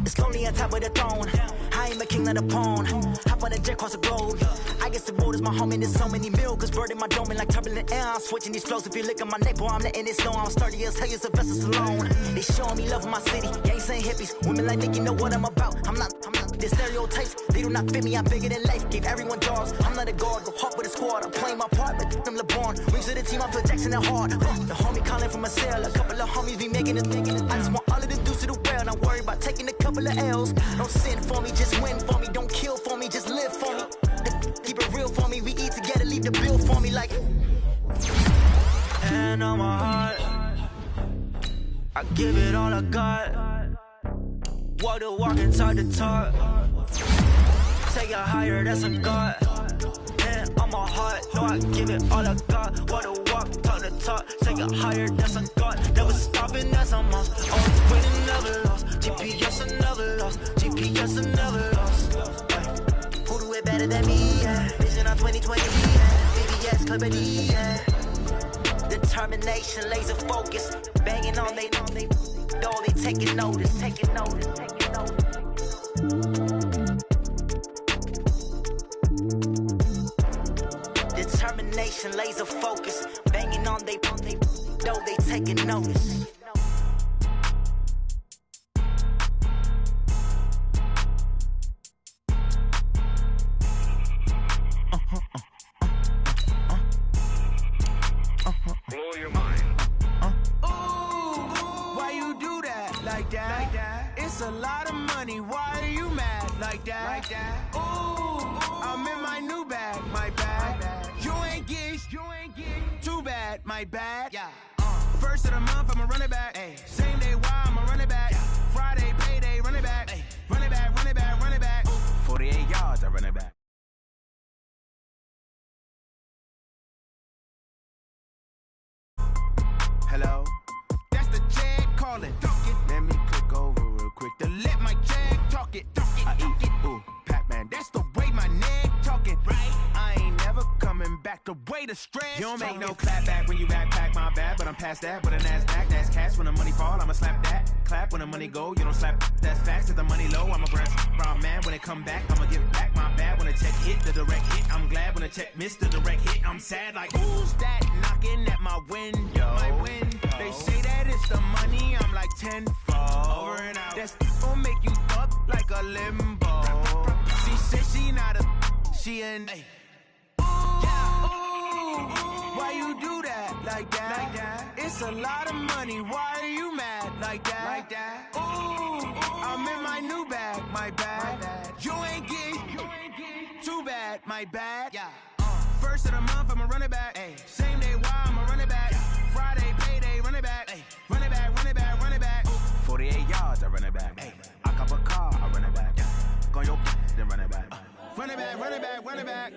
It's lonely on top of the throne. I ain't a king, not a pawn. Hop on a jet across the globe. I guess the road is my home and there's so many milk. Cause bird in my dome and like turbulent air. I'm switching these flows. If you look at my neck, boy, I'm letting it slow. I'm sturdy as hell, as a vessel alone. They showing me love in my city. Gang saying hippies. Women like Nick, you know what I'm about. I'm not. The stereotypes, they do not fit me. I'm bigger than life. Gave everyone jobs. I'm not a guard. Go hard with a squad. I'm playing my part, but I'm LeBron. Rings to the team, I'm Phil Jackson and hard. The homie calling from a cell. A couple of homies be making it. I just want all of them dudes to do well. Not worry about taking a couple of L's. Don't sin for me, just win for me. Don't kill for me, just live for me. Keep it real for me. We eat together, leave the bill for me like. And on my heart, I give it all I got. Walk the walk and talk the talk. Take it higher, that's a God. And on my heart, no, I give it all I got. Walk the walk, talk the talk. Take it higher, that's a God. Never stopping, that's a must. Always winning, never lost. GPS, I never lost. GPS, I never lost. Who do it better than me? Yeah. Vision on 2020. Yeah. VVS, Clarity. Yeah. Determination, laser focus. Banging on they door, they taking notice, taking notice, taking notice. Determination, laser focus. Banging on they door, they taking notice. Blow your mind. Why you do that like that? It's a lot of money. Why are you mad like that? Ooh, I'm in my new bag, my bad. You ain't geeks, too bad, my bad. Yeah. First of the month, I'ma run it back. Ay. Same day, why I'ma run it back. Friday, payday, run it back. Ay. Run it back, run it back, run it back. 48 yards, I run it back. Hello? That's the Jag calling. Let me click over real quick to let my Jag talk it. I eat, ooh, Pac-Man. That's the way my neck talking. Right? I ain't never coming back the way the stress. You don't make no clap back when you backpack, my bad. But I'm past that with a NASDAQ. That's cash when the money fall, I'ma slap that. Clap when the money go, you don't slap. That's facts. If the money low, I'm a brown man. When it come back, I'ma give back my bad. When the check hit, the direct hit. I'm glad when the check missed the direct hit. I'm sad like, who's that knocking at my window? They say that it's the money, I'm like tenfold. Over and out. That's gon' make you up like a limbo. She said she not a, she an. Ooh, why you do that like that? It's a lot of money, why are you mad like that? Ooh, I'm in my new bag, my bad. You ain't geek, too bad, my bad. First of the month, I'ma run it back. Ay. Same day, why I'ma run it back. Friday, payday, run it back. Ay. Run it back, run it back, run it back. 48 yards, I run it back. Ay. I cop a car, I run it back. Go your then run it back. Run it back, run it back, run it back.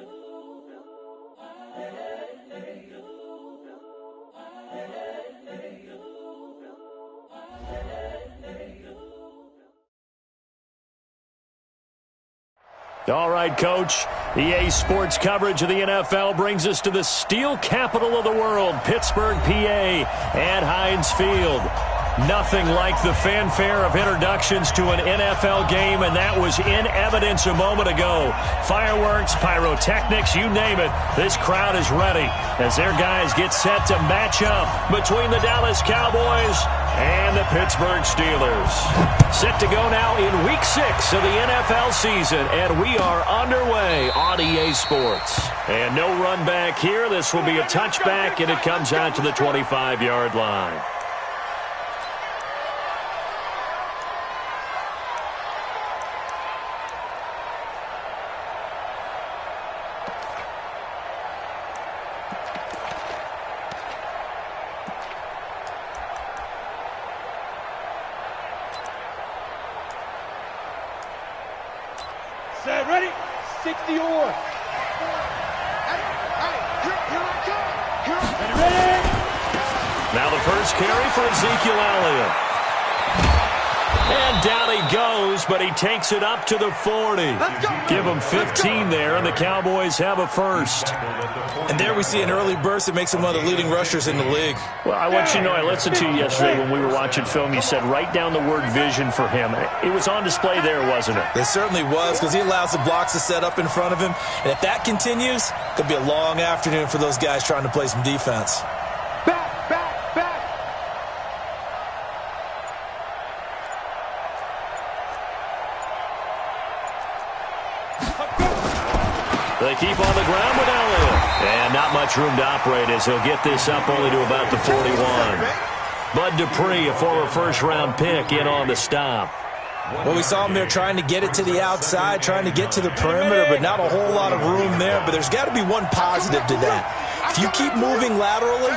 All right, Coach. EA Sports coverage of the NFL brings us to the steel capital of the world, Pittsburgh, PA, and Heinz Field. Nothing like the fanfare of introductions to an NFL game, and that was in evidence a moment ago. Fireworks, pyrotechnics, you name it. This crowd is ready as their guys get set to match up between the Dallas Cowboys and the Pittsburgh Steelers. Set to go now in Week 6 of the NFL season, and we are underway on EA Sports. And no run back here. This will be a touchback, and it comes out to the 25-yard line. Set, ready? 60 or. Ready? Now the first carry for Ezekiel Elliott. And down he goes yards, but he takes it up to the 40. Give him 15 there, and the Cowboys have a first. And there we see an early burst that makes him one of the leading rushers in the league. Well, I want you to know, I listened to you yesterday when we were watching film. You said write down the word vision for him. It was on display there, wasn't it? It certainly was, because he allows the blocks to set up in front of him. And if that continues, it could be a long afternoon for those guys trying to play some defense. They keep on the ground with Elliott. And not much room to operate as he'll get this up only to about the 41. Bud Dupree, a former first-round pick, in on the stop. Well, we saw him there trying to get it to the outside, trying to get to the perimeter, but not a whole lot of room there. But there's got to be one positive to that. If you keep moving laterally,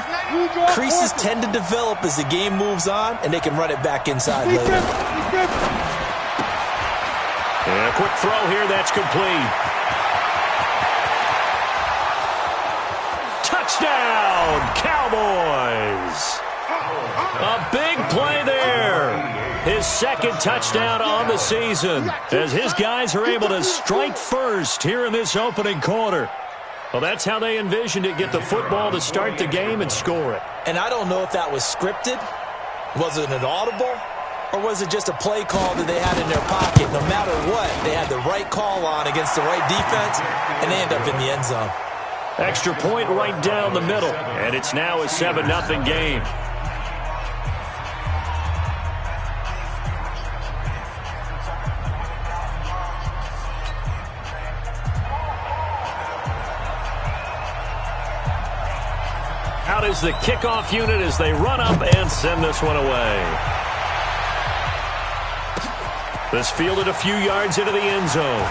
creases tend to develop as the game moves on, and they can run it back inside later. And a quick throw here, that's complete. Touchdown, Cowboys! A big play there. His second touchdown on the season as his guys are able to strike first here in this opening quarter. Well, that's how they envisioned it, get the football to start the game and score it. And I don't know if that was scripted. Was it an audible? Or was it just a play call that they had in their pocket? No matter what, they had the right call on against the right defense, and they end up in the end zone. Extra point right down the middle, and it's now a 7-0 game. Out is the kickoff unit as they run up and send this one away. This fielded a few yards into the end zone.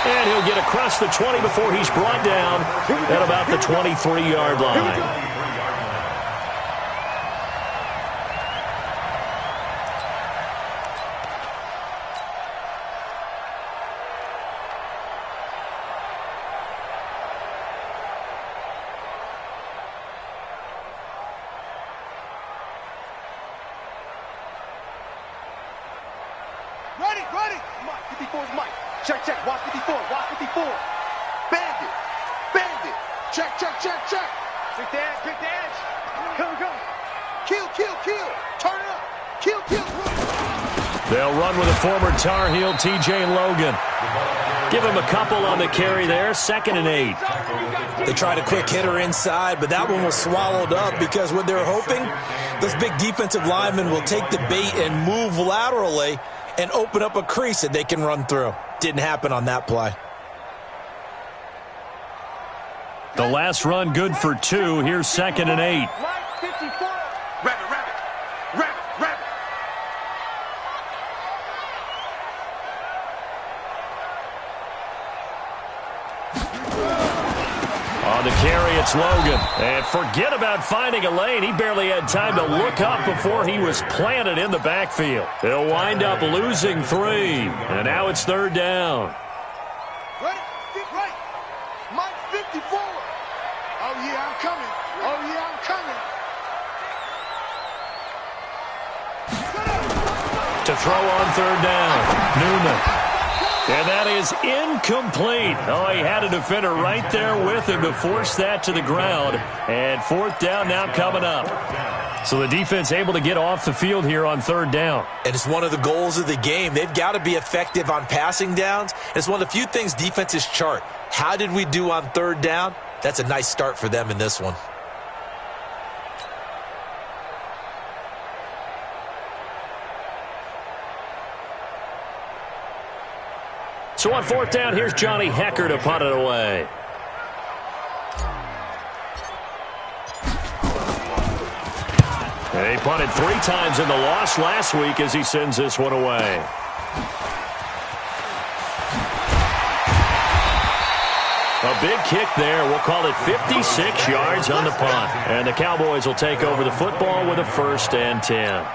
And he'll get across the 20 before he's brought down at about the 23-yard line. Ready. Mike, 54 is Mike. Check. Watch 54. Bandit. Check. Pick the edge. Come. Kill. Turn it up. Kill. They'll run with a former Tar Heel, T.J. Logan. Give him a couple on the carry there. 2nd and 8. They tried a quick hitter inside, but that one was swallowed up because what they're hoping, those big defensive linemen will take the bait and move laterally and open up a crease that they can run through. Didn't happen on that play. The last run good for 2. Here's 2nd and 8. Rabbit. On the carry, it's Logan. And forget about finding a lane. He barely had time to look up before he was planted in the backfield. He'll wind up losing 3. And now it's 3rd down. Ready? Mike 54. Oh, yeah, I'm coming. To throw on 3rd down, Newman. And that is incomplete. Oh, he had a defender right there with him to force that to the ground. And 4th down now coming up. So the defense able to get off the field here on 3rd down. And it's one of the goals of the game. They've got to be effective on passing downs. It's one of the few things defenses chart. How did we do on 3rd down? That's a nice start for them in this one. So on 4th down, here's Johnny Hecker to punt it away. And he punted 3 times in the loss last week as he sends this one away. A big kick there. We'll call it 56 yards on the punt. And the Cowboys will take over the football with a 1st and 10.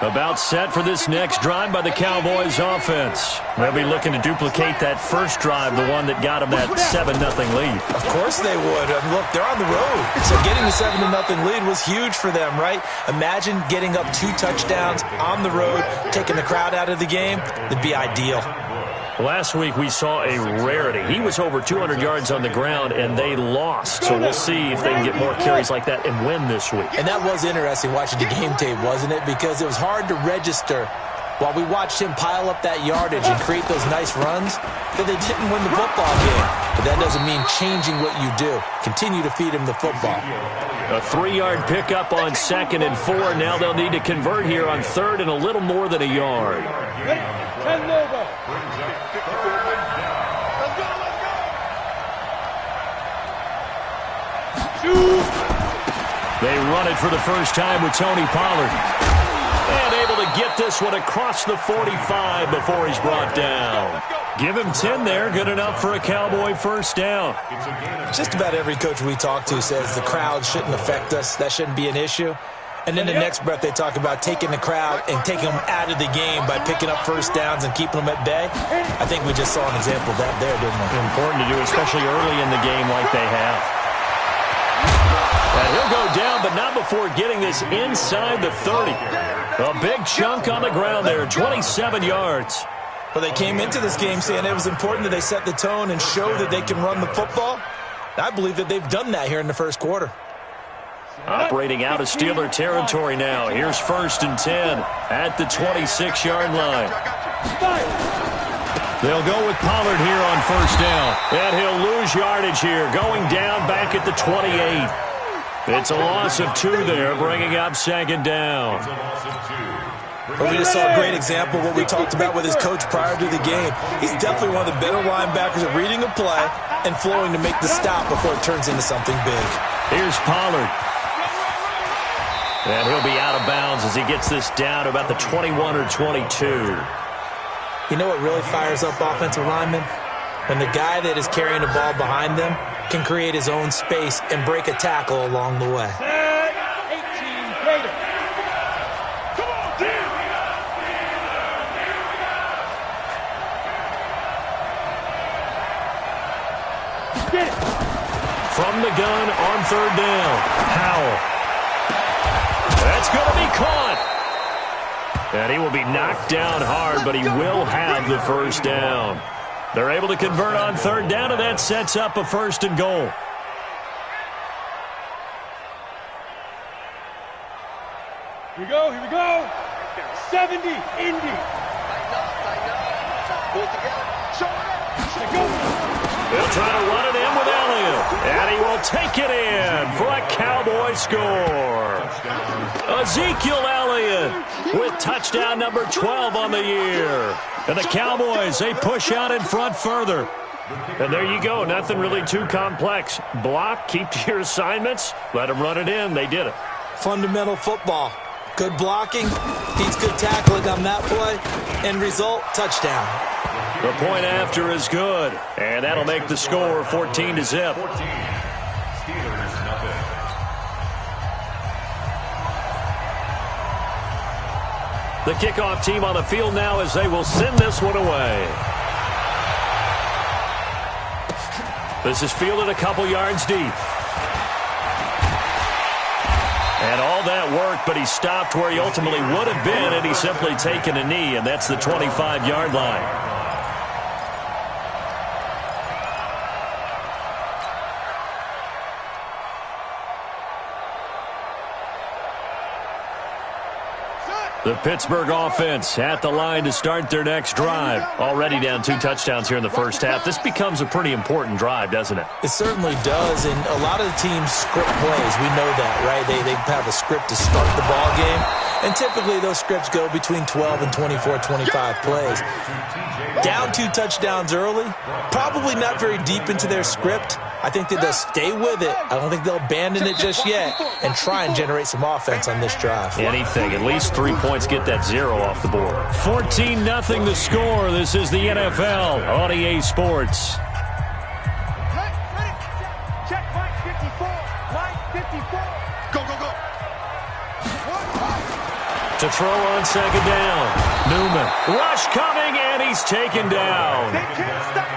About set for this next drive by the Cowboys offense. They'll be looking to duplicate that first drive, the one that got them that 7-0 lead. Of course they would. Look, they're on the road. So getting the 7-0 lead was huge for them, right? Imagine getting up 2 touchdowns on the road, taking the crowd out of the game. It'd be ideal. Last week we saw a rarity. He was over 200 yards on the ground, and they lost. So we'll see if they can get more carries like that and win this week. And that was interesting watching the game tape, wasn't it? Because it was hard to register while we watched him pile up that yardage and create those nice runs that they didn't win the football game. But that doesn't mean changing what you do. Continue to feed him the football. A 3-yard pickup on 2nd and 4. Now they'll need to convert here on 3rd and a little more than a yard. They run it for the first time with Tony Pollard. And able to get this one across the 45 before he's brought down. Give him 10 there. Good enough for a Cowboy first down. Just about every coach we talk to says the crowd shouldn't affect us. That shouldn't be an issue. And then the next breath they talk about taking the crowd and taking them out of the game by picking up first downs and keeping them at bay. I think we just saw an example of that there, didn't we? Important to do, especially early in the game like they have. And he'll go down, but not before getting this inside the 30. A big chunk on the ground there, 27 yards. Well, they came into this game saying it was important that they set the tone and show that they can run the football. I believe that they've done that here in the first quarter. Operating out of Steeler territory now. Here's 1st and 10 at the 26-yard line. They'll go with Pollard here on 1st down. And he'll lose yardage here, going down back at the 28. It's a loss of 2 there, bringing up 2nd down. Well, we just saw a great example of what we talked about with his coach prior to the game. He's definitely one of the better linebackers at reading a play and flowing to make the stop before it turns into something big. Here's Pollard. And he'll be out of bounds as he gets this down to about the 21 or 22. You know what really fires up offensive linemen? When the guy that is carrying the ball behind them can create his own space and break a tackle along the way. From the gun on 3rd down, Howell. That's going to be caught. And he will be knocked down hard, but he will have the first down. They're able to convert on 3rd down, and that sets up a 1st and goal. Here we go. 70, Indy. Pull it together. Show it up. They'll try to run it in with Elliott. And he will take it in for a Cowboy score. Ezekiel Elliott with touchdown number 12 on the year. And the Cowboys, they push out in front further. And there you go. Nothing really too complex. Block, keep to your assignments, let them run it in. They did it. Fundamental football. Good blocking, beats good tackling on that play. End result, touchdown. The point after is good. And that'll make the score 14-0. The kickoff team on the field now as they will send this one away. This is fielded a couple yards deep. And all that work, but he stopped where he ultimately would have been, and he's simply taken a knee, and that's the 25-yard line. The Pittsburgh offense at the line to start their next drive. Already down 2 touchdowns here in the first half. This becomes a pretty important drive, doesn't it? It certainly does, and a lot of the teams script plays. We know that, right? They have a script to start the ball game, and typically those scripts go between 12 and 24, 25 plays. Down 2 touchdowns early, probably not very deep into their script. I think that they'll stay with it. I don't think they'll abandon it just yet and try and generate some offense on this drive. Anything. At least 3 points, get that 0 off the board. 14-0 the score. This is the NFL on EA Sports. Check, Mike 54. Mike 54. Go, go, go. To throw on second down. Newman. Rush coming, and he's taken down.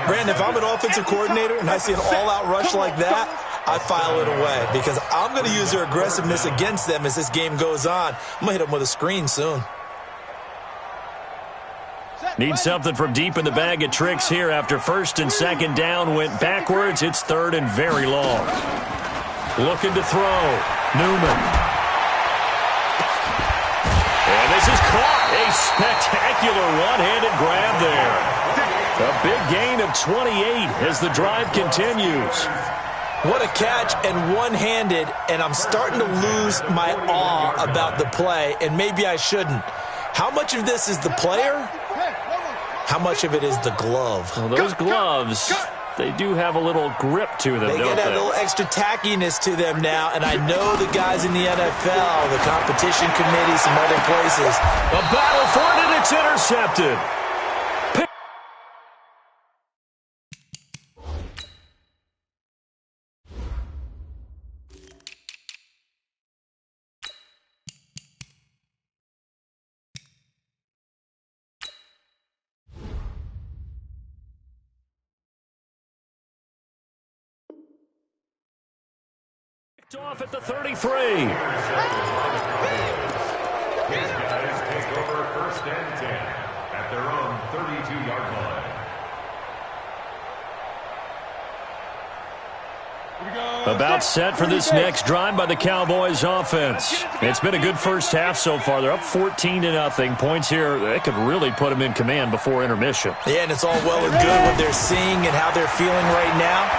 Brandon, if I'm an offensive coordinator and I see an all-out rush like that, I file it away because I'm going to use their aggressiveness against them as this game goes on. I'm going to hit them with a screen soon. Need something from deep in the bag of tricks here after first and second down went backwards. It's third and very long. Looking to throw. Newman. And this is caught. A spectacular one-handed grab there. A big gain of 28 as the drive continues. What a catch and one-handed, and I'm starting to lose my awe about the play, and maybe I shouldn't. How much of this is the player? How much of it is the glove? Well, those gloves, they do have a little grip to them, They don't get a they? little extra tackiness to them now, and I know the guys in the NFL, the competition committee, some other places. A battle for it, and it's intercepted. Off at the 33. These guys take over first and 10 at their own 32-yard line. About set for this next drive by the Cowboys offense. It's been a good first half so far. They're up 14-0. Points here, that could really put them in command before intermission. Yeah, and it's all well and good what they're seeing and how they're feeling right now.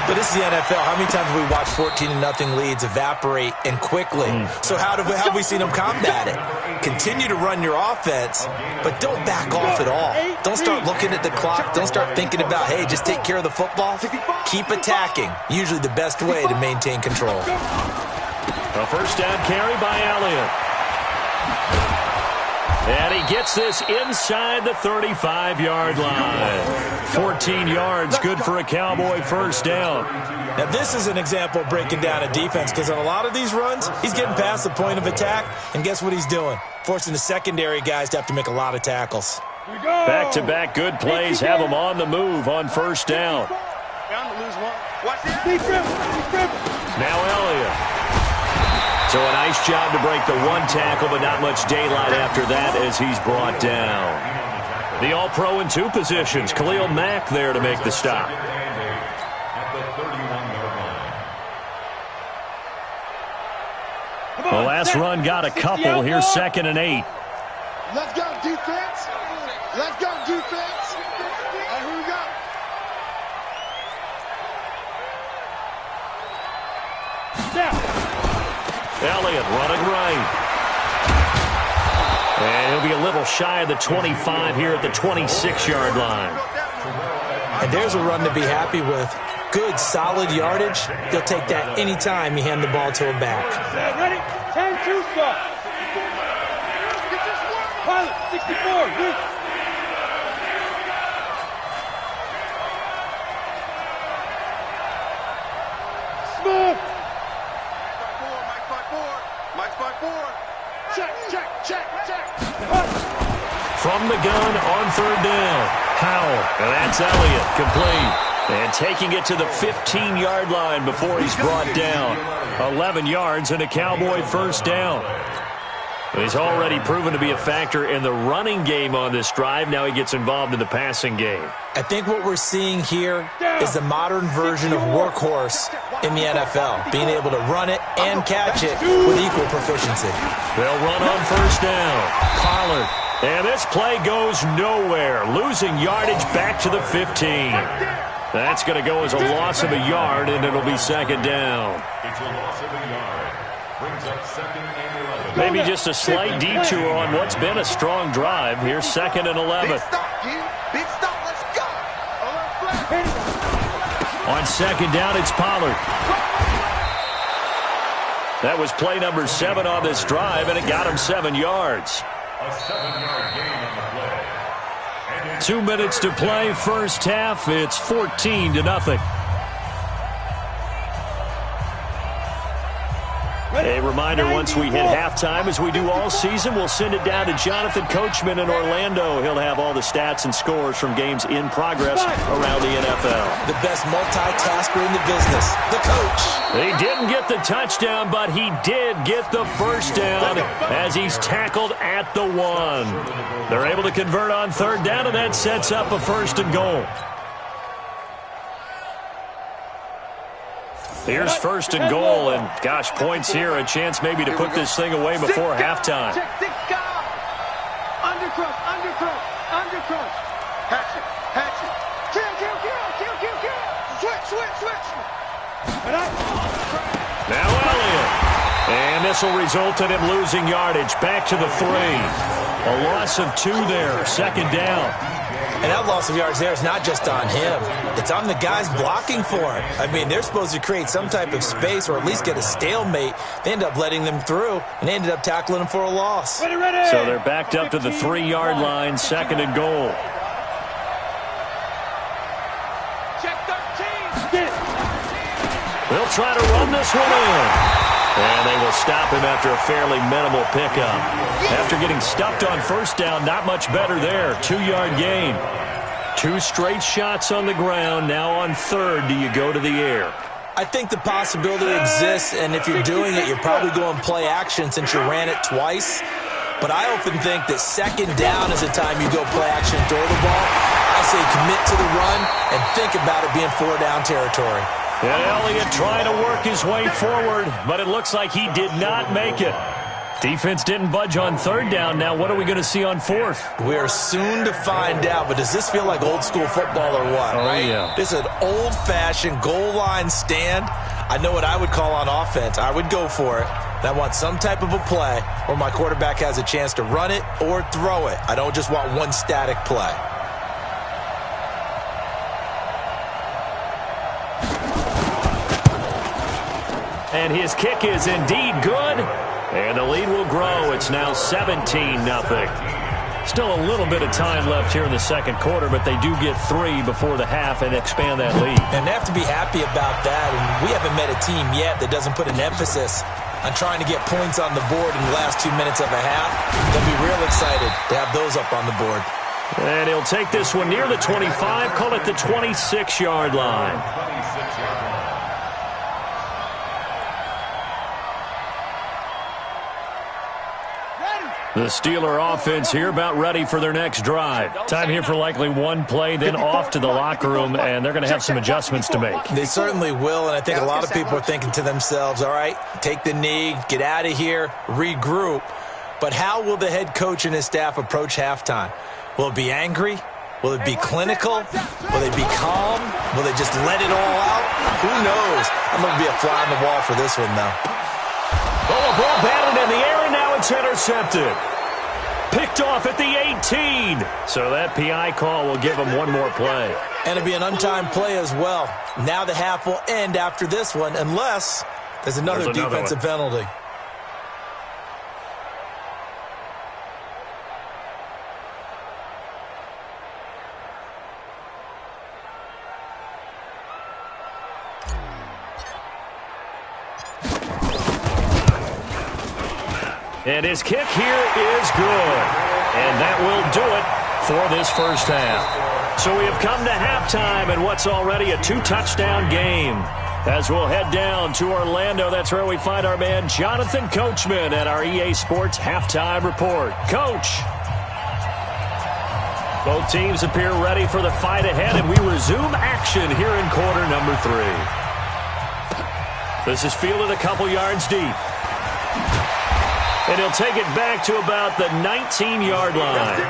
But this is the NFL. How many times have we watched 14-0 leads evaporate and quickly? So how have we seen them combat it? Continue to run your offense, but don't back off at all. Don't start looking at the clock. Don't start thinking about, hey, just take care of the football. Keep attacking. Usually the best way to maintain control. A first down carry by Elliott. And he gets this inside the 35-yard line. 14 yards, good for a Cowboy first down. Now, this is an example of breaking down a defense because on a lot of these runs, he's getting past the point of attack, and guess what he's doing? Forcing the secondary guys to have to make a lot of tackles. Back-to-back good plays have them on the move on first down. Now Elliott. So a nice job to break the one tackle, but not much daylight after that as he's brought down. The All-Pro in two positions. Khalil Mack there to make the stop. The last run got a couple. Here's 2nd and 8. Let's go, defense. Let's go, defense. And here we go. Elliott running right. And he'll be a little shy of the 25 here at the 26-yard line. And there's a run to be happy with. Good, solid yardage. He'll take that anytime you hand the ball to a back. Ready? 10-2 stop. Pilot, 64, good. Smooth. Mike 5-4. Check. From the gun on third down. Howell. And that's Elliott. Complete. And taking it to the 15-yard line before he's brought down. 11 yards and a Cowboy first down. He's already proven to be a factor in the running game on this drive. Now he gets involved in the passing game. I think what we're seeing here is the modern version of workhorse in the NFL, being able to run it and catch it with equal proficiency. They'll run on first down. Pollard. And this play goes nowhere. Losing yardage back to the 15. That's going to go as a loss of a yard, and it'll be 2nd down. It's a loss of a yard. Brings up 2nd and 11. Maybe just a slight detour on what's been a strong drive. Here's 2nd and 11. Big stop, Q. Big stop. Let's go. On 2nd down, it's Pollard. That was play number 7 on this drive, and it got him 7 yards. A 7-yard gain on the play. 2 minutes to play, first half. It's 14-0. A reminder, once we hit halftime, as we do all season, we'll send it down to Jonathan Coachman in Orlando. He'll have all the stats and scores from games in progress around the NFL. The best multitasker in the business, the coach. He didn't get the touchdown, but he did get the first down as he's tackled at the 1. They're able to convert on 3rd down, and that sets up a 1st and goal. Here's 1st and goal, and gosh, points here, a chance maybe to put this thing away before halftime. Undercrush. Hatchet. Kill. Switch. Now Elliott. And this will result in him losing yardage. Back to the 3. A loss of 2 there, 2nd down. And that loss of yards there is not just on him. It's on the guys blocking for him. I mean, they're supposed to create some type of space or at least get a stalemate. They end up letting them through, and they ended up tackling him for a loss. Ready. So they're backed up to the 3-yard line, 2nd and goal. Check 13. They'll try to run this one in. And they will stop him after a fairly minimal pickup. After getting stuffed on 1st down, not much better there. 2-yard gain. 2 straight shots on the ground. Now on 3rd, do you go to the air? I think the possibility exists, and if you're doing it, you're probably going play action since you ran it twice. But I often think that 2nd down is the time you go play action and throw the ball. I say commit to the run and think about it being 4-down territory. And Elliott trying to work his way forward, but it looks like he did not make it. Defense didn't budge on 3rd down. Now what are we going to see on 4th? We're soon to find out, but does this feel like old school football or what? Oh, right? Yeah. This is an old-fashioned goal line stand. I know what I would call on offense. I would go for it. And I want some type of a play where my quarterback has a chance to run it or throw it. I don't just want one static play. And his kick is indeed good. And the lead will grow. It's now 17-0. Still a little bit of time left here in the 2nd quarter, but they do get 3 before the half and expand that lead. And they have to be happy about that. And we haven't met a team yet that doesn't put an emphasis on trying to get points on the board in the last 2 minutes of a half. They'll be real excited to have those up on the board. And he'll take this one near the 25, call it the 26-yard line. The Steeler offense here about ready for their next drive. Time here for likely one play, then off to the locker room, and they're going to have some adjustments to make. They certainly will, and I think a lot of people are thinking to themselves, all right, take the knee, get out of here, regroup. But how will the head coach and his staff approach halftime? Will it be angry? Will it be clinical? Will they be calm? Will they just let it all out? Who knows? I'm going to be a fly on the wall for this one, though. Oh, a ball batted in the air, and now it's intercepted. Picked off at the 18. So that PI call will give them one more play. And it'll be an untimed play as well. Now the half will end after this one, unless there's another defensive penalty. And his kick here is good. And that will do it for this first half. So we have come to halftime in what's already a 2-touchdown game. As we'll head down to Orlando, that's where we find our man Jonathan Coachman at our EA Sports Halftime Report. Coach. Both teams appear ready for the fight ahead, and we resume action here in quarter number 3. This is fielded a couple yards deep. And he'll take it back to about the 19-yard line.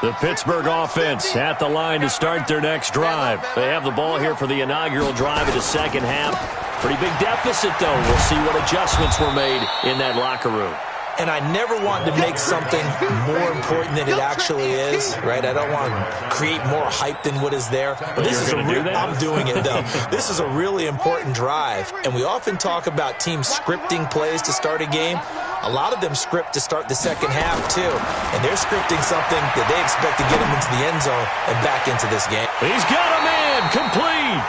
The Pittsburgh offense at the line to start their next drive. They have the ball here for the inaugural drive of the second half. Pretty big deficit, though. We'll see what adjustments were made in that locker room. And I never want to make something more important than it actually is, right? I don't want to create more hype than what is there. But this is I'm doing it, though. This is a really important drive. And we often talk about teams scripting plays to start a game. A lot of them script to start the second half, too. And they're scripting something that they expect to get them into the end zone and back into this game. He's got a man complete.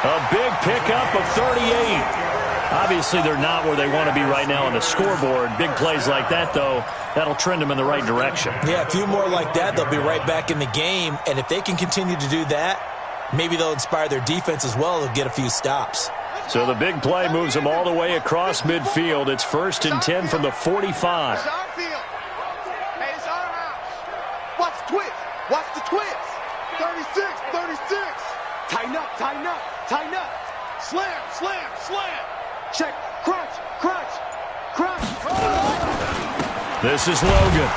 A big pickup of 38. Obviously, they're not where they want to be right now on the scoreboard. Big plays like that, though, that'll trend them in the right direction. Yeah, a few more like that, they'll be right back in the game. And if they can continue to do that, maybe they'll inspire their defense as well. They'll get a few stops. So the big play moves them all the way across midfield. It's 1st and 10 from the 45. It's our field. Hey, it's our house. Watch the twist. Watch the twist. 36, 36. Tighten up, tighten up, tighten up. Slam, slam, slam. Check, crunch, crunch, crunch. This is Logan.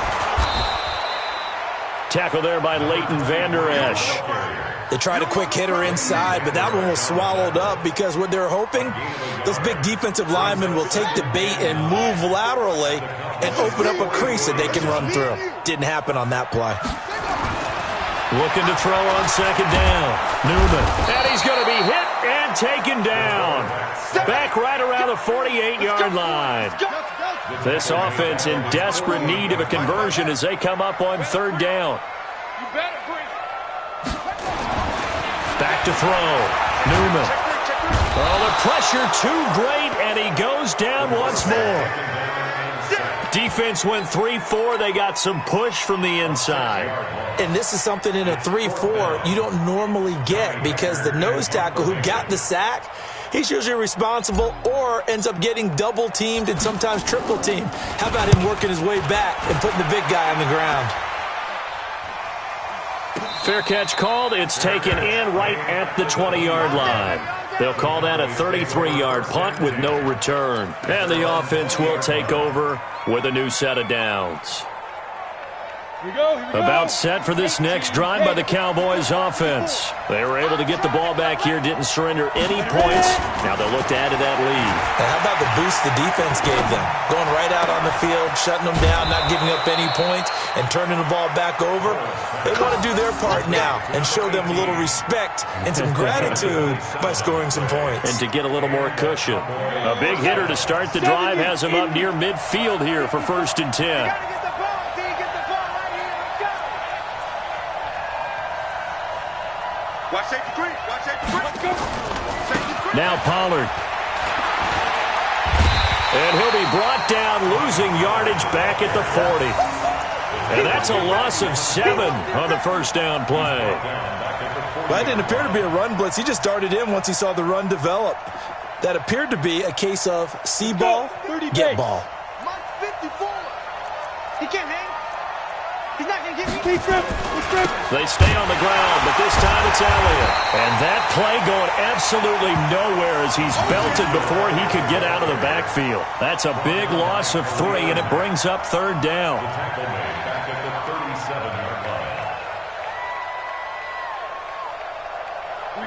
Tackle there by Leighton Vander Esch. They tried a quick hitter inside, but that one was swallowed up because what they're hoping, those big defensive linemen will take the bait and move laterally and open up a crease that they can run through. Didn't happen on that play. Looking to throw on 2nd down. Newman. And he's going to be hit and taken down. Back right around the 48-yard line. This offense in desperate need of a conversion as they come up on 3rd down. Back to throw. Newman. Oh, the pressure too great, and he goes down once more. Defense went 3-4. They got some push from the inside. And this is something in a 3-4 you don't normally get because the nose tackle who got the sack, he's usually responsible or ends up getting double-teamed and sometimes triple-teamed. How about him working his way back and putting the big guy on the ground? Fair catch called. It's taken in right at the 20-yard line. They'll call that a 33-yard punt with no return. And the offense will take over with a new set of downs. Here we go. About set for this next drive by the Cowboys offense. They were able to get the ball back here, didn't surrender any points. Now they'll look to add to that lead. And how about the boost the defense gave them? Going right out on the field, shutting them down, not giving up any points, and turning the ball back over. They want to do their part now and show them a little respect and some gratitude by scoring some points. And to get a little more cushion. A big hitter to start the drive has him up near midfield here for 1st and 10. Watch safety three. Watch safety three. Let's go. Safety three. Now Pollard. And he'll be brought down, losing yardage back at the 40. And that's a loss of 7 on the 1st down play. Well, that didn't appear to be a run blitz. He just darted in once he saw the run develop. That appeared to be a case of see ball, get ball. Mike 54. He can't hang. He's not going to get me. They stay on the ground, but this time it's Elliott. And that play going absolutely nowhere as he's belted before he could get out of the backfield. That's a big loss of 3, and it brings up 3rd down.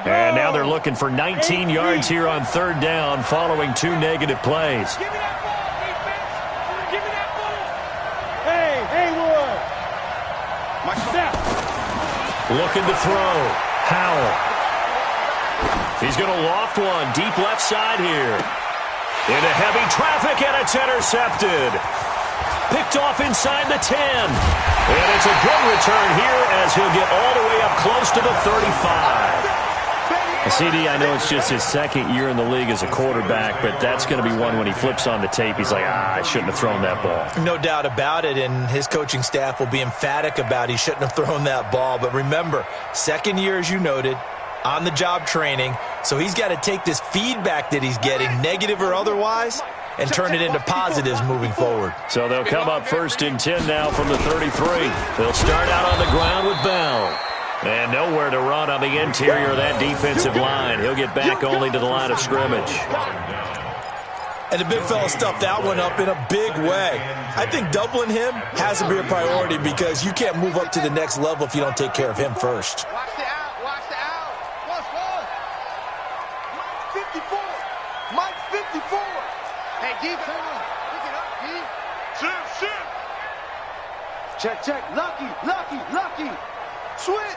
And now they're looking for 19 yards here on 3rd down following 2 negative plays. Give me that ball, defense. Give me that ball. Hey, Haywood. Looking to throw. Howell. He's going to loft one deep left side here. Into heavy traffic, and it's intercepted. Picked off inside the 10. And it's a good return here as he'll get all the way up close to the 35. CD, I know it's just his 2nd year in the league as a quarterback, but that's going to be one when he flips on the tape. He's like, I shouldn't have thrown that ball. No doubt about it, and his coaching staff will be emphatic about he shouldn't have thrown that ball. But remember, 2nd year, as you noted, on-the-job training, so he's got to take this feedback that he's getting, negative or otherwise, and turn it into positives moving forward. So they'll come up 1st and 10 now from the 33. They'll start out on the ground with Bell. And nowhere to run on the interior of that defensive line. He'll get back only to the line of scrimmage. And the big fella stuffed that one up in a big way. I think doubling him has to be a priority because you can't move up to the next level if you don't take care of him first. Watch the out. Watch the out. Watch one. Mike 54. Mike 54. Hey, defense. Pick it up, D. Shit. Check, check. Lucky. Switch.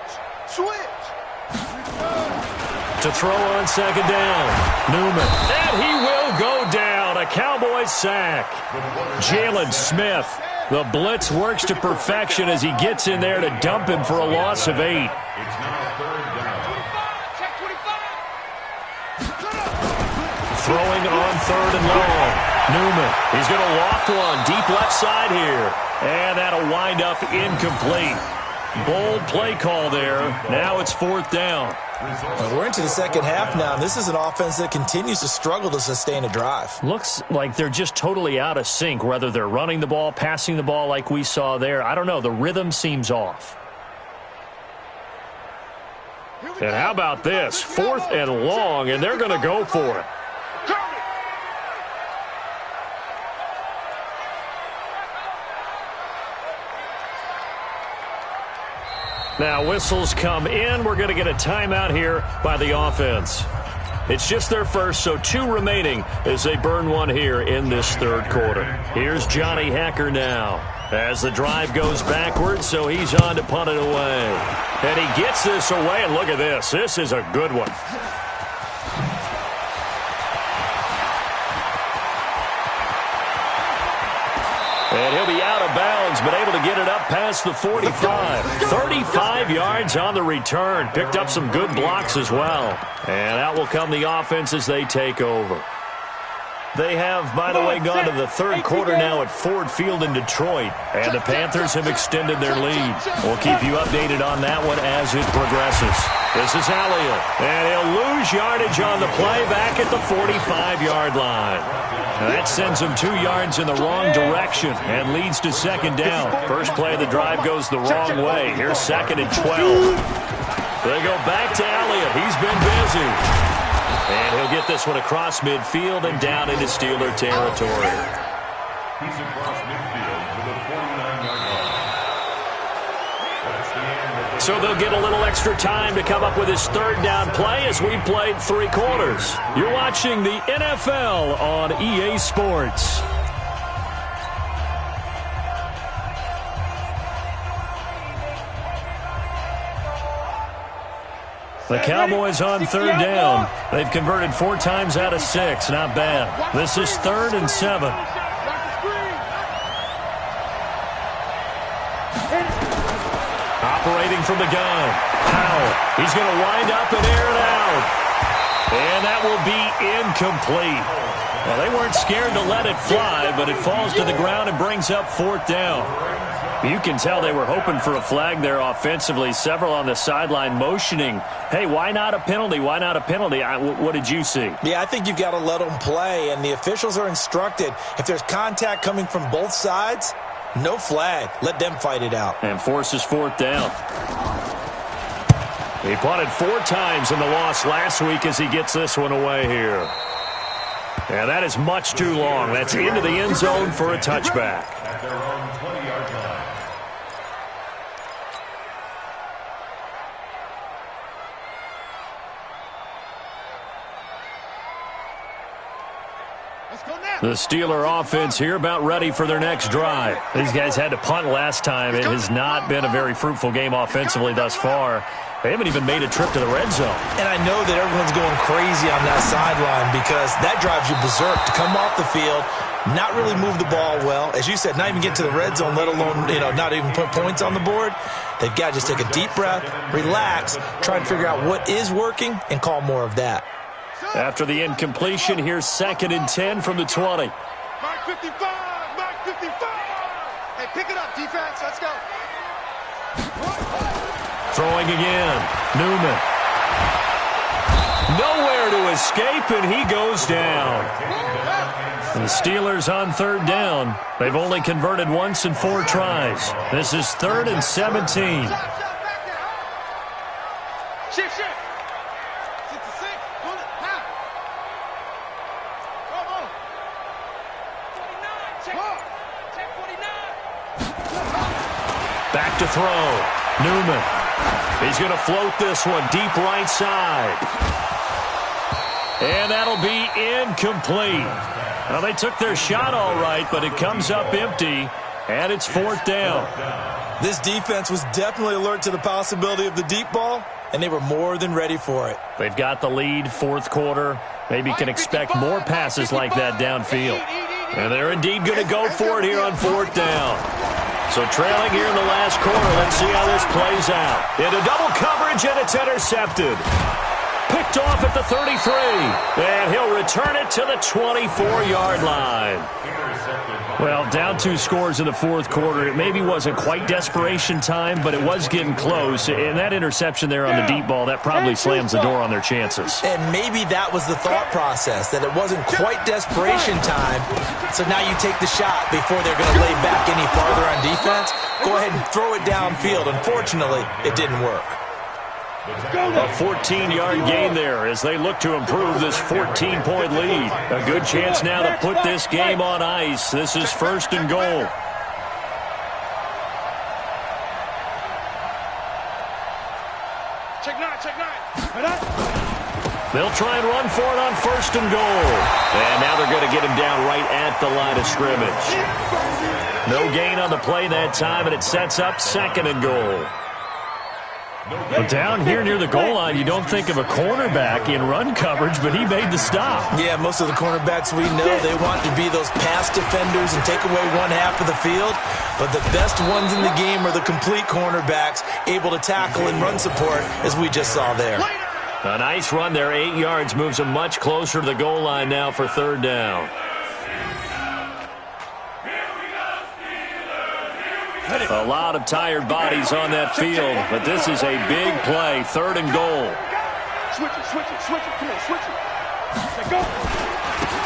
To throw on 2nd down. Newman. And he will go down. on a Cowboys sack. Jalen Smith, the blitz works to perfection as he gets in there to dump him for a loss of 8. It's now 3rd down. Throwing on 3rd and long. Newman, he's going to loft one deep left side here. And that'll wind up incomplete. Bold play call there. Now it's 4th down. Well, we're into the second half now, and this is an offense that continues to struggle to sustain a drive. Looks like they're just totally out of sync, whether they're running the ball, passing the ball like we saw there. I don't know. The rhythm seems off. And how about this? 4th and long, and they're going to go for it. Now whistles come in. We're going to get a timeout here by the offense. It's just their first, so 2 remaining as they burn one here in this 3rd quarter. Here's Johnny Hacker now as the drive goes backwards, so he's on to punt it away. And he gets this away, and look at this. This is a good one. And he'll be out of bounds, but able to get it up past the 45. 35 yards on the return. Picked up some good blocks as well. And out will come the offense as they take over. They have, by the way, gone to the 3rd quarter now at Ford Field in Detroit. And the Panthers have extended their lead. We'll keep you updated on that one as it progresses. This is Elliott. And he'll lose yardage on the play back at the 45-yard line. And that sends him 2 yards in the wrong direction and leads to 2nd down. First play of the drive goes the wrong way. Here's 2nd and 12. They go back to Elliott. He's been busy. And he'll get this one across midfield and down into Steeler territory. He's across midfield to the 49-yard line. That's the end of the So they'll get a little extra time to come up with his 3rd down play as we've played 3 quarters. You're watching the NFL on EA Sports. The Cowboys on 3rd down. They've converted 4 times out of 6. Not bad. This is 3rd and 7. Operating from the gun. Powell. He's going to wind up and air it out. And that will be incomplete. Well, they weren't scared to let it fly, but it falls to the ground and brings up 4th down. You can tell they were hoping for a flag there offensively. Several on the sideline motioning, hey, why not a penalty? Why not a penalty? What did you see? Yeah, I think you've got to let them play, and the officials are instructed, if there's contact coming from both sides, no flag. Let them fight it out. And forces 4th down. He punted 4 times in the loss last week as he gets this one away here. And that is much too long. That's into the end zone for a touchback. at their own 20-yard line. The Steeler offense here about ready for their next drive. These guys had to punt last time. It has not been a very fruitful game offensively thus far. They haven't even made a trip to the red zone. And I know that everyone's going crazy on that sideline because that drives you berserk to come off the field, not really move the ball well. As you said, not even get to the red zone, let alone, not even put points on the board. They've got to just take a deep breath, relax, try and figure out what is working, and call more of that. After the incompletion, here's 2nd and 10 from the 20. Mark 55! Mark 55! Hey, pick it up, defense. Let's go. Throwing again. Newman. Nowhere to escape, and he goes down. The Steelers on 3rd down. They've only converted once in 4 tries. This is 3rd and 17. Shift. Back to throw. Newman. He's going to float this one deep right side. And that'll be incomplete. Well, they took their shot all right, but it comes up empty, and it's 4th down. This defense was definitely alert to the possibility of the deep ball, and they were more than ready for it. They've got the lead, fourth quarter. Maybe can expect more passes like that downfield. And they're indeed going to go for it here on fourth down. So trailing here in the last quarter, let's see how this plays out. Into double coverage, and it's intercepted. Picked off at the 33, and he'll return it to the 24-yard line. Well, down 2 scores in the fourth quarter. It maybe wasn't quite desperation time, but it was getting close. And that interception there on the deep ball, that probably slams the door on their chances. And maybe that was the thought process, that it wasn't quite desperation time. So now you take the shot before they're going to lay back any farther on defense. Go ahead and throw it downfield. Unfortunately, it didn't work. A 14-yard gain there as they look to improve this 14-point lead. A good chance now to put this game on ice. This is first and goal. Check nine. They'll try and run for it on first and goal. And now they're going to get him down right at the line of scrimmage. No gain on the play that time, and it sets up second and goal. Well, down here near the goal line, you don't think of a cornerback in run coverage, but he made the stop. Yeah, most of the cornerbacks we know, they want to be those pass defenders and take away one half of the field. But the best ones in the game are the complete cornerbacks, able to tackle and run support, as we just saw there. A nice run there, 8 yards, moves him much closer to the goal line now for third down. A lot of tired bodies on that field, but this is a big play, third and goal. Switch it. Come on, switch it. Let go.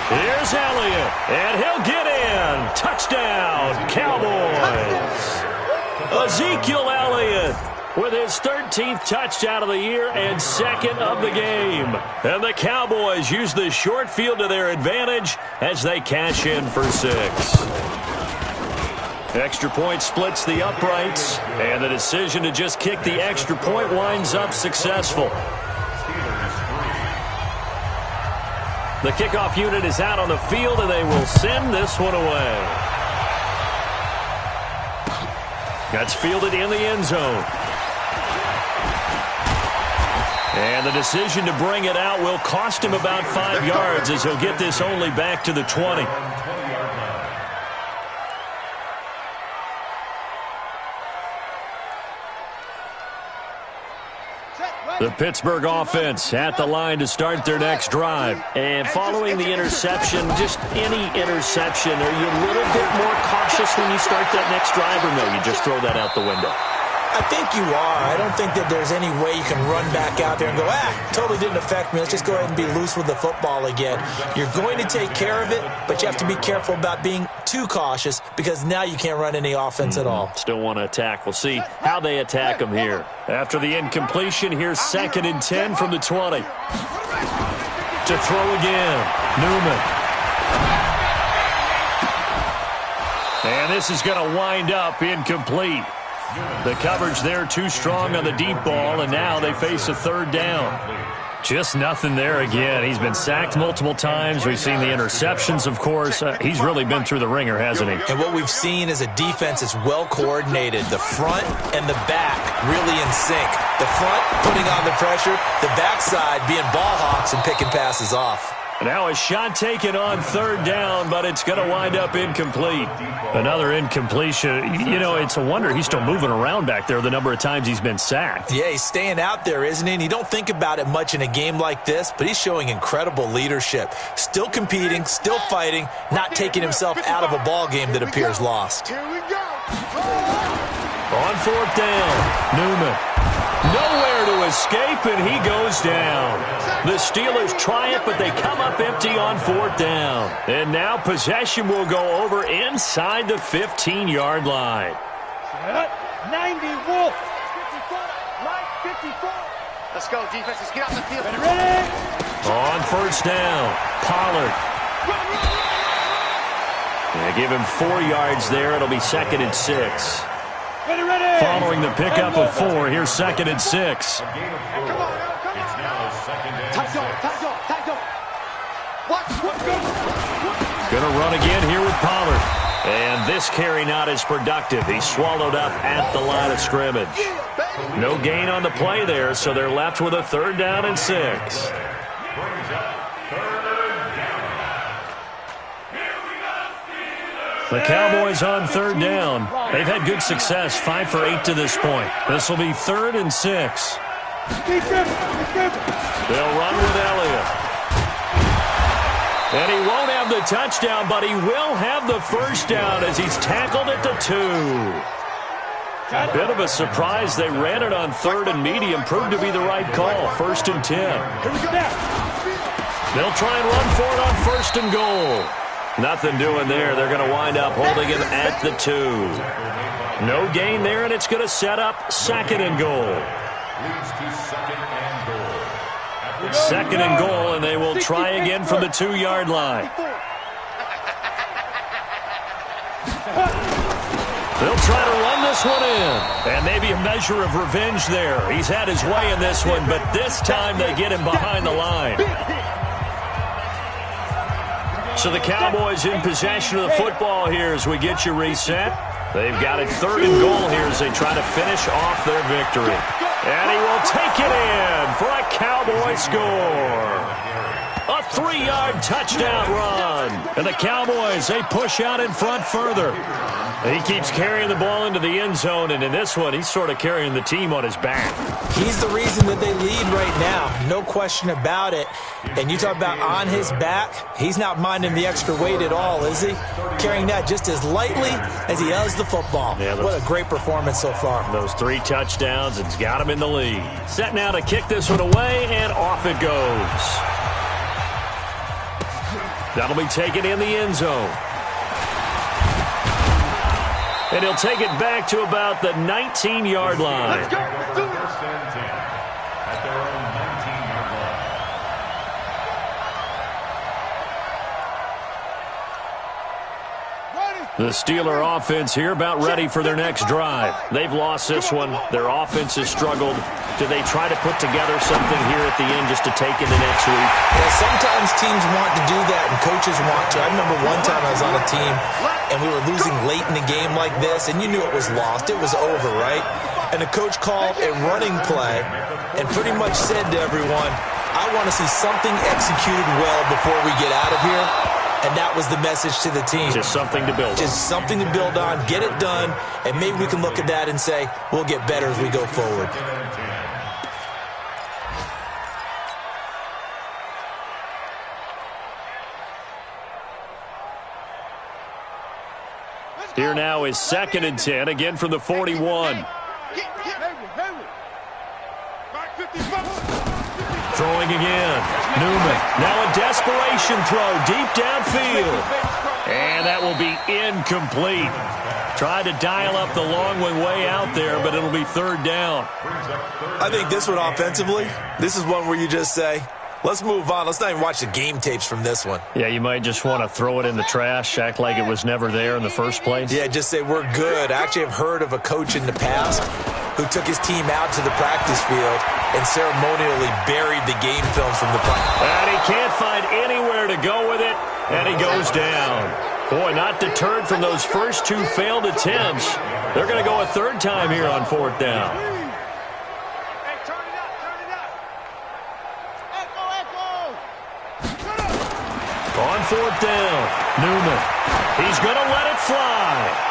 Here's Elliott, and he'll get in. Touchdown, Cowboys. Ezekiel Elliott with his 13th touchdown of the year and second of the game. And the Cowboys use the short field to their advantage as they cash in for 6. Extra point splits the uprights, and the decision to just kick the extra point winds up successful. The kickoff unit is out on the field, and they will send this one away. That's fielded in the end zone. And the decision to bring it out will cost him about 5 yards as he'll get this only back to the 20. The Pittsburgh offense at the line to start their next drive. And following the interception, just any interception, are you a little bit more cautious when you start that next drive, or no, you just throw that out the window? I think you are. I don't think that there's any way you can run back out there and go, totally didn't affect me. Let's just go ahead and be loose with the football again. You're going to take care of it, but you have to be careful about being too cautious because now you can't run any offense at all. Still want to attack. We'll see how they attack them here. After the incompletion, here's 2nd and 10 from the 20. To throw again, Newman. And this is going to wind up incomplete. The coverage there too strong on the deep ball, and now they face a third down. Just nothing there again. He's been sacked multiple times. We've seen the interceptions, of course. He's really been through the ringer, hasn't he? And what we've seen is a defense that's well coordinated. The front and the back really in sync. The front putting on the pressure, the backside being ball hawks and picking passes off. Now a shot taken on third down, but it's going to wind up incomplete. Another incompletion. You know, it's a wonder he's still moving around back there the number of times he's been sacked. Yeah, he's staying out there, isn't he? And you don't think about it much in a game like this, but he's showing incredible leadership. Still competing, still fighting, not taking himself out of a ball game that appears lost. Here we go. On fourth down, Newman. Nowhere to escape, and he goes down. The Steelers try it, but they come up empty on fourth down. And now possession will go over inside the 15-yard line. 90, Wolf. 54. Let's go, defense. Let's get out the field. Ready? On first down, Pollard. They give him 4 yards there. It'll be 2nd and 6. Ready. Following the pickup of 4, here's 2nd and 6. Come on. Tight zone. Watch. Gonna run again here with Pollard. And this carry not as productive. He's swallowed up at the line of scrimmage. No gain on the play there, so they're left with a 3rd down and 6. The Cowboys on 3rd down. They've had good success, 5 for 8 to this point. This will be 3rd and 6. They'll run with Elliott. And he won't have the touchdown, but he will have the 1st down as he's tackled at the 2. A bit of a surprise. They ran it on 3rd and medium. Proved to be the right call. 1st and 10. They'll try and run for it on 1st and goal. Nothing doing there. They're going to wind up holding him at the 2. No gain there, and it's going to set up 2nd and goal. 2nd and goal, and they will try again from the 2-yard line. They'll try to run this one in. And maybe a measure of revenge there. He's had his way in this one, but this time they get him behind the line. So the Cowboys in possession of the football here as we get you reset. They've got it 3rd and goal here as they try to finish off their victory. And he will take it in for a Cowboy score. A 3-yard touchdown run. And the Cowboys, they push out in front further. He keeps carrying the ball into the end zone, and in this one, he's sort of carrying the team on his back. He's the reason that they lead right now. No question about it. And you talk about on his back, he's not minding the extra weight at all, is he? Carrying that just as lightly as he does the football. Yeah, what a great performance so far. Those 3 touchdowns, it's got him in the lead. Set now to kick this one away, and off it goes. That'll be taken in the end zone. And he'll take it back to about the 19-yard line. Let's go. At their own 19-yard line. The Steeler offense here about ready for their next drive. They've lost this one. Their offense has struggled. Do they try to put together something here at the end just to take into next week? Yeah, sometimes teams want to do that and coaches want to. I remember one time I was on a team and we were losing late in a game like this, and you knew it was lost. It was over, right? And the coach called a running play and pretty much said to everyone, I want to see something executed well before we get out of here. And that was the message to the team. Just something to build on. Just something to build on, get it done, and maybe we can look at that and say, we'll get better as we go forward. Here now is 2nd and 10, again from the 41. Throwing again. Newman. Now a desperation throw deep downfield. And that will be incomplete. Tried to dial up the long one way out there, but it'll be 3rd down. I think this one offensively, this is one where you just say, let's move on. Let's not even watch the game tapes from this one. Yeah, you might just want to throw it in the trash, act like it was never there in the first place. Yeah, just say we're good. I actually have heard of a coach in the past who took his team out to the practice field and ceremonially buried the game film from the practice. And he can't find anywhere to go with it, and he goes down. Boy, not deterred from those first 2 failed attempts. They're going to go a 3rd time here on 4th down. On 4th down, Newman. He's going to let it fly.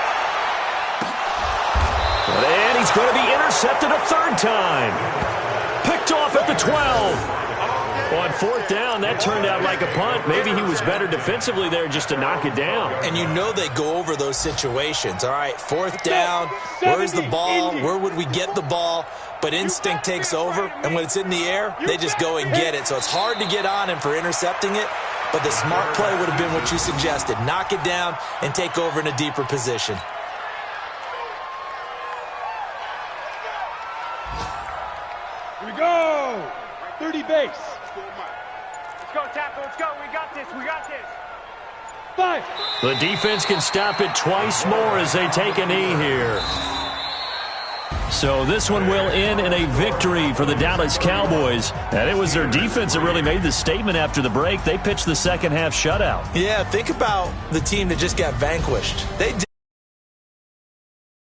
And he's going to be intercepted a 3rd time. Picked off at the 12. On 4th down, that turned out like a punt. Maybe he was better defensively there just to knock it down. And you know they go over those situations. All right, 4th down, where's the ball? Where would we get the ball? But instinct takes over, and when it's in the air, they just go and get it. So it's hard to get on him for intercepting it, but the smart play would have been what you suggested. Knock it down and take over in a deeper position. Here we go. 30 base. Let's go, Tackle. Let's go. We got this. We got this. 5. The defense can stop it twice more as they take a knee here. So this one will end in a victory for the Dallas Cowboys. And it was their defense that really made the statement after the break. They pitched the second half shutout. Yeah, think about the team that just got vanquished. They